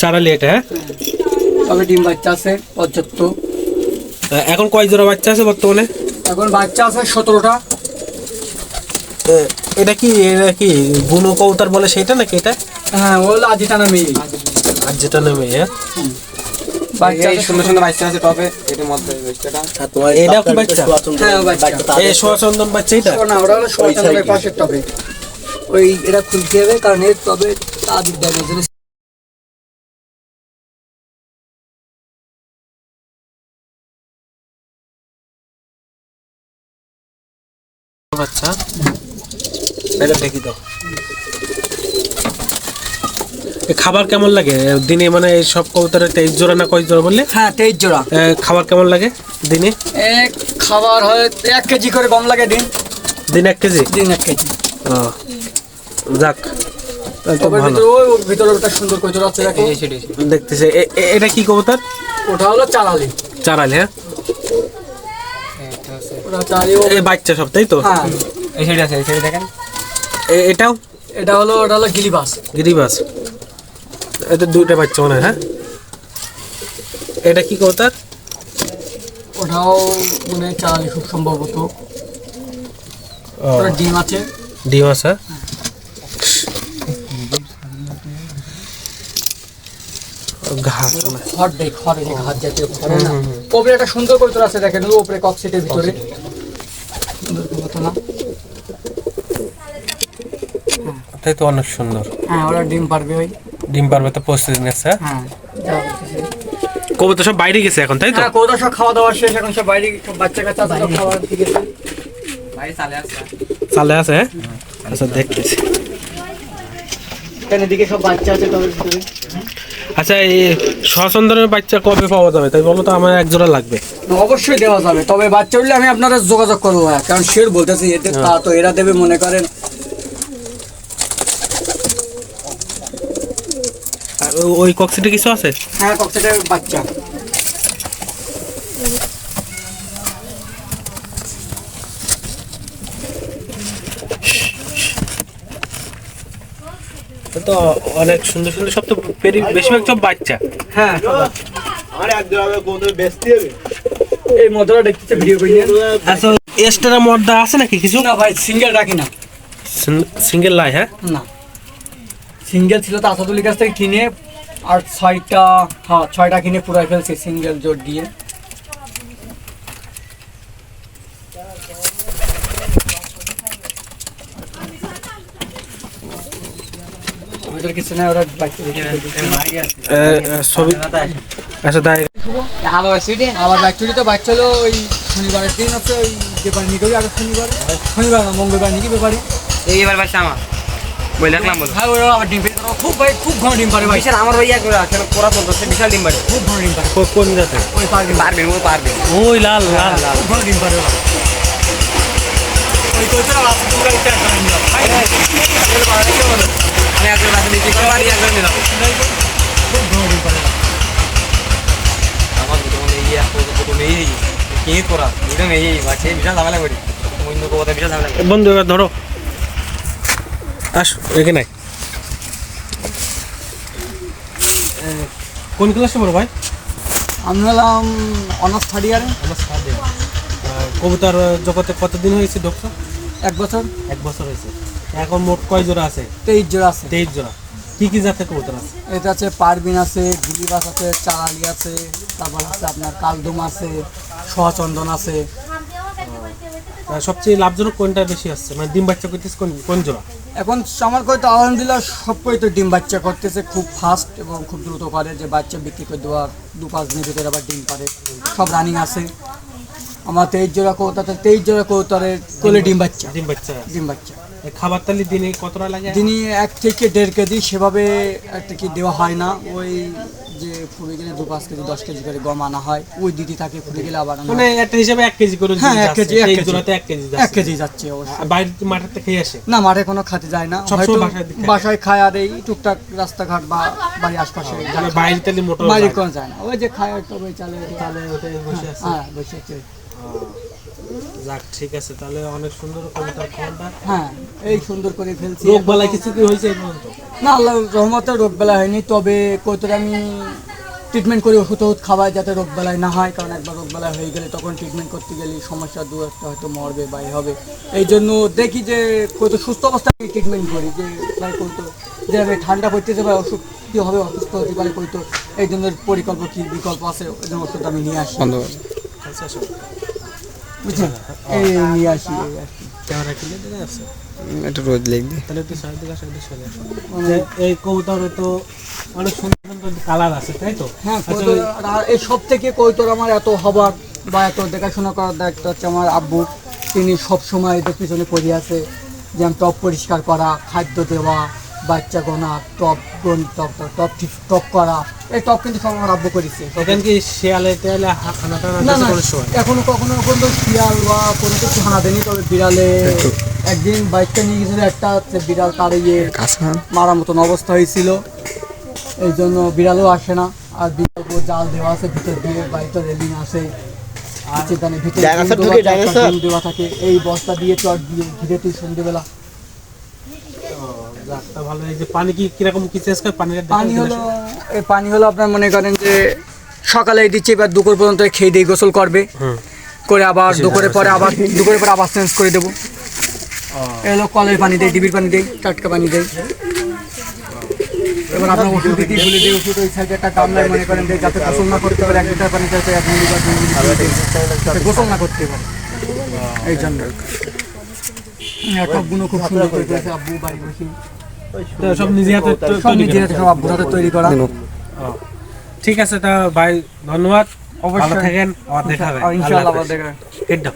চারালি এটা, হ্যাঁ? তবে ডিম বাচ্চা আছে পর্যাপ্ত। এখন কয় জোড়া বাচ্চা আছে বর্তমানে? এখন বাচ্চা আছে 17টা। এটা কি বুনো কবুতর বলে সেটা নাকি এটা? হ্যাঁ, ওগুলো আজিটা নামে। আর যেটা নামে, হ্যাঁ, বাচ্চা সুন্দর সুন্দর বাচ্চা আছে টপে। এটার মধ্যে এটা কি বাচ্চা? হ্যাঁ, বাচ্চা। এই সোয়াচন্দন বাচ্চা এটা? না, ওটা হলো সোয়াচন্দনের পাশের টবে। ওই এটা খুলতে হবে কারণ এর টবে তাদের দেখার জন্য। আচ্ছা, এটা দেখি দাও। খাবার কেমন লাগে দিনে? মানে সব কবুতরের 23 জোড়া না কয় জোড়া বললে? হ্যাঁ, 23 জোড়া। খাবার কেমন লাগে দিনে? খাবার হয় 1 কেজি করে গম লাগে দিন 1 কেজি? দিন 1 কেজি। যাক, তাহলে তো ভালো। ভিতরে একটা সুন্দর কবুতর আছে দেখো, দেখতেছে। এটা কি কবুতর? ওটা হলো চারালি। চারালি, হ্যাঁ। ওটা চারালি। এই বাচ্চা সব, তাই তো? হ্যাঁ, এই সাইডে আছে, এই সাইডে দেখেন। এটাও? ওটা হলো গিরিবাস। গিরিবাস। এটা দুইটা বাচ্চা মনে হয়, হ্যাঁ। এটা কি কবুতর? ওটাও মানে চারালি খুব সম্ভবত। ওটা ডিম আছে। ডিম আছে। ঘাস ঘাস জাতীয় খড় না। ওপরে একটা সুন্দর কবুতর আছে দেখেন, ওপরে ককসেটের ভিতরে সুন্দর কবুতর না? তাই তো, অনেক সুন্দর। হ্যাঁ, ওরা ডিম পারবে। ওই ডিম পারবে তো 25 দিন আছে। হ্যাঁ, কবুতর সব বাইরে গেছে এখন, তাই তো? হ্যাঁ, কবুতর সব খাওয়া দাওয়া শেষ, এখন সব বাইরে। সব বাচ্চা কাচ্চা আছে, সব খাওয়া দিয়ে গেছে। ভাই চালে আছে। চালে আছে, হ্যাঁ। আচ্ছা, দেখতেছি। এখানে দিকে সব বাচ্চা আছে তবে ভিতরে। আচ্ছা, এই সচন্দনের বাচ্চা কবে পাওয়া যাবে তাই বলো তো? আমার 1 জোড়া লাগবে। অবশ্যই দেওয়া যাবে, তবে বাচ্চা উঠলে আমি আপনাদের যোগাযোগ করবো। হ্যাঁ, কারণ শের বলতেছি এদের তা তো এরা দেবে মনে করেন। আর ওই কক্সিটে কিছু আছে? হ্যাঁ, ককসেটের বাচ্চা। তো অনেক সুন্দর সুন্দর সব তো বেশিরভাগ সব বাচ্চা। হ্যাঁ, আমার এক জোড়া কবুতর বেচতে হবে। এই মদরা দেখতেছে ভিডিও করে। আচ্ছা, এক্সট্রা মর্দা আছে নাকি কিছু? না ভাই, সিঙ্গেল রাখি না। সিঙ্গেল লাই, হ্যাঁ। না, সিঙ্গেল ছিল তো আসাদুলের কাছ থেকে কিনে, আর 6টা কিনে পুরাই ফেলছি সিঙ্গেল জোর দিয়ে। ওদের কিছু না, ওরা বাচ্চা ছবি। আচ্ছা, তাই হ্যালো সুইডে। আবার বাচ্চাটি তো বাচ্চা হলো ওই শনিবারের দিন আছে, ওই ব্যাপারে নিয়ে গেলে আগে শনিবার না মঙ্গলবার নাকি ব্যাপারে। এইবার বাচ্চা আমার বই দেখলাম বলো। হ্যাঁ, ওরা আবার ডিম পেড়ে খুব ঘন ডিম পারে ভাই। বিশাল আমার ভাই এক কেন পড়া চলতেছে, বিশাল ডিম পারে। খুব ঘন ডিম পারে। কোন জাতে? ওই পারবে পারবেন ও পারবেন। ওই লাল লাল লাল। খুব ঘন ডিম পারে ওরা। ওই কইতরা আছে তোমরা একটা ডিম দাও ভাই। আমি একজন রাতে নিতে করে বাড়ি একজন নিলাম। খুব ঘন ডিম পারে। আমার তো মানে এই একটা নেই কি করা এটা নেই বাচ্চা বিশাল ঝামেলা করি। অন্য কথা বিশাল ঝামেলা করি। বন্ধু এবার ধরো, আস এখানে নাই। কোন ক্লাসে পড়ো ভাই? আমি হলাম অনার্স 3rd ইয়ারে। কবুতর জগতে কতদিন হয়েছে ঢুকছো? 1 বছর। 1 বছর হয়েছে। এখন মোট কয় জোড়া আছে? 23 জোড়া আছে। 23 জোড়া। কি কি জাতের কবুতর আছে? এটা আছে পারবিন আছে, গিলিবাস আছে, চারালি আছে, তারপর আছে আপনার কালদম আছে, সোহাচন্দন আছে। সবচেয়ে লাভজনক কোনটা বেশি আসছে, মানে ডিম বাচ্চা করতেছে কোন জোড়া? এখন আমার কই তো আলহামদুলিল্লাহ সব কই তো ডিম বাচ্চা করতেছে খুব ফাস্ট এবং খুব দ্রুত করে, যে বাচ্চা বিক্রি করে দেওয়ার 2-5 দিনের ভিতরে আবার ডিম পারে। সব রানিং আছে। আমার 23 জোড়া কবুতরের কোলে ডিম বাচ্চা। ডিম বাচ্চা। খাবার তালি দিনে কতটা লাগে? দিনে 1 থেকে 1.5 কেজি, সেভাবে একটা কি দেওয়া হয় না। ওই যে ফুরে গেলে 2-5 কেজি 10 কেজি করে গম আনা হয়, ওই দিদি থাকে ফুরে গেলে আবার আনা মানে হয়। একটা হিসাবে 1 কেজি করে হ্যাঁ, 1 যাচ্ছে। কেজি, 1 এই কেজি। জোড়াতে 1 কেজি 1 যাচ্ছে। কেজি যাচ্ছে অবশ্যই। আর বাইরে মাঠেতে খেয়ে আসে। না, মাঠে কোনো খাতে যায় না, সবসময় হয়তো বাসায় দিকে বাসায় খায়, আর এই টুকটাক রাস্তাঘাট বা বাড়ির আশপাশে যা মানে খায়। বাইরে তেলে মোটর বাইরে যায় না। কোনো যায় না, ওই যে খায় তবে চালে তাহলে ওটাই বসে আছে। হ্যাঁ বসে আছে। যাক ঠিক আছে, তাহলে অনেক সুন্দর কবুতর খাওয়াটা। হ্যাঁ, এই সুন্দর করে ফেলছি। রোগ বালাই কিছু কি হয়েছে এই পর্যন্ত? না, আল্লাহর রহমতে রোগ বেলা হয়নি, তবে কৌতরে আমি ট্রিটমেন্ট করি, ওষুধ খাওয়াই যাতে রোগ বেলায় না হয়, কারণ একবার রোগ বেলায় হয়ে গেলে তখন ট্রিটমেন্ট করতে গেলে সমস্যা দু একটা হয়তো মরবে বা এ হবে। এই জন্য দেখি যে কত সুস্থ অবস্থায় ট্রিটমেন্ট করি, যে প্রায় কৌতো যেভাবে ঠান্ডা পড়তেছে বা অসুখ কী হবে, অসুস্থ হতে পারে কৌতো, এই জন্য পরিকল্প কী বিকল্প আছে ওই জন্য ওষুধ আমি নিয়ে আসি, আচ্ছা আসো। বুঝছেন, এই নিয়ে আসি এই আর কি। ক্যামেরা কিনে দেখা আছে। একটু রোদ লাগবে। তাহলে একটু সাইড দিকে আসো, একটু সরে আসো। এই কবুতরে তো অনেক সুন্দর সুন্দর কালার আছে, তাই তো? হ্যাঁ, আচ্ছা, কৌতর আর এই সব থেকে কৌতর আমার এত হবার বা এত দেখাশোনা করার দায়িত্ব হচ্ছে আমার আব্বু। তিনি সব সময় এদের পিছনে পড়ে আছে, যেমন টপ পরিষ্কার করা, খাদ্য দেওয়া, বাচ্চা গোনা, টপ করা, এই টপ কিন্তু সব আমার আব্বু করেছে। এখান কি শিয়ালে টেয়ালে খানা টানা না দিয়েছে না, কোনো সময়? এখনো কখনো পর্যন্ত শিয়াল বা কোনো কিছু হানা দেয়নি, তবে বিড়ালে একদিন বাইকটা নিয়ে গেছিল একটা, হচ্ছে বিড়াল তার ইয়ে কাঁচা মারার মতন অবস্থা হয়েছিল, এই জন্য বিড়ালও আসে না। আর বিড়াল জাল দেওয়া আছে ভিতর দিয়ে, বাড়িতে রেলিং আছে, ভিতরে ডাইনোসর ডিম দেওয়া ঢুকে, থাকে, একটা ডাইনোসর? ডিম দেওয়া থাকে, এই বস্তা দিয়ে চট দিয়ে ঘিরে তুই সন্ধ্যেবেলা। যাক, তা ভালো। এই যে পানি কি কিরকম কি চেঞ্জ করে পানির পানি হলো, এই পানি হলো আপনার মনে করেন যে সকালে দিচ্ছি, এবার দুপুর পর্যন্ত খেয়ে দিয়ে গোসল করবে, করে আবার দুপুরে পরে আবার চেঞ্জ করে দেবো। এলো কলের পানি দেয়, ডিবির পানি দেয়, টাটকা পানি দেয়। এবার আপনার ওষুধ দিতে ভুলে দিয়ে ওষুধ ওই সাইডে একটা গামলায় মনে করেন যে যাতে গোসল না করতে পারে, 1 লিটার পানি যাতে 1 মিলি বা 2 মিলি যাতে গোসল না করতে পারে, এই জন্য টপগুলো খুব সুন্দর করে করেছে আব্বু বাড়ি বসে, সব নিজে হাতে সব নিজের হাতে, সব আব্বুর হাতে তৈরি করা। ঠিক আছে, তা ভাই ধন্যবাদ, ভালো অবশ্যই। থাকেন, আবার দেখা হবে। ইনশাআল্লাহ আল্লাহ আবার হাফেজ। দেখা। হেড দাও।